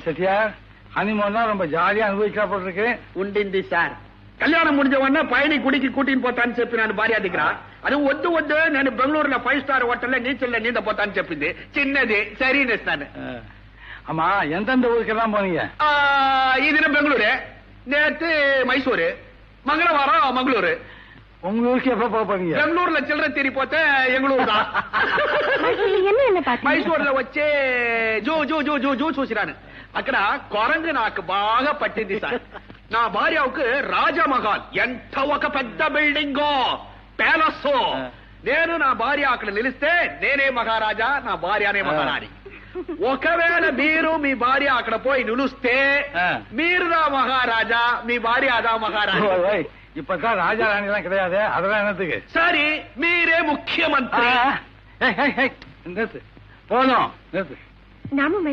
Sathya honeymoon ரொம்ப ஜாலியா அனுபவிக்கா போட்டிருக்கு. உண்டு சார். கல்யாணம் முடிஞ்ச உடனே பயணி குடிக்கு கூட்டின்னு போத்தான்னு చెప్పి நான் భార్య దగ్గర అది వద్దు నేను బెంగళూరులో 5 స్టార్ హోటల్లో నీచల్లో నీంద పోతాன்னு చెప్పింది. చిన్నది సరేనేస్తాను. ஆமா எந்தெந்த ஊருக்கெல்லாம் போனீங்க? இது பெங்களூரு, நேத்து மைசூரு, மங்களவாரம் மங்களூரு. உங்க ஊருக்கு எப்ப போறீங்க? பெங்களூர்ல சில்லறை தேடி போతే எங்களூர் தான். మైసూర్లో వచ్చే zoo zoo zoo zoo zoo చూసిరాను. అక్కడ కొరంగు నాకు బాగా పట్టింది సార్. నా భార్యకు రాజమహల్ ఎంత ఒక పెద్ద బిల్డింగ్ ప్యాలెస్. నేను నా భార్య అక్కడ నిలిస్తే నేనే మహారాజా, నా భార్యనే మహారాణి. ఒకవేళ మీరు మీ భార్య అక్కడ పోయి నిలుస్తే మీరుదా మహారాజా, మీ భార్య అదా మహారాణి. இப்பதான் ராஜா ராணி எல்லாம் கிடையாது, அதெல்லாம் என்னத்துக்கு? சரி, மீரே முக்கியமந்திரி. போதும். நாமும்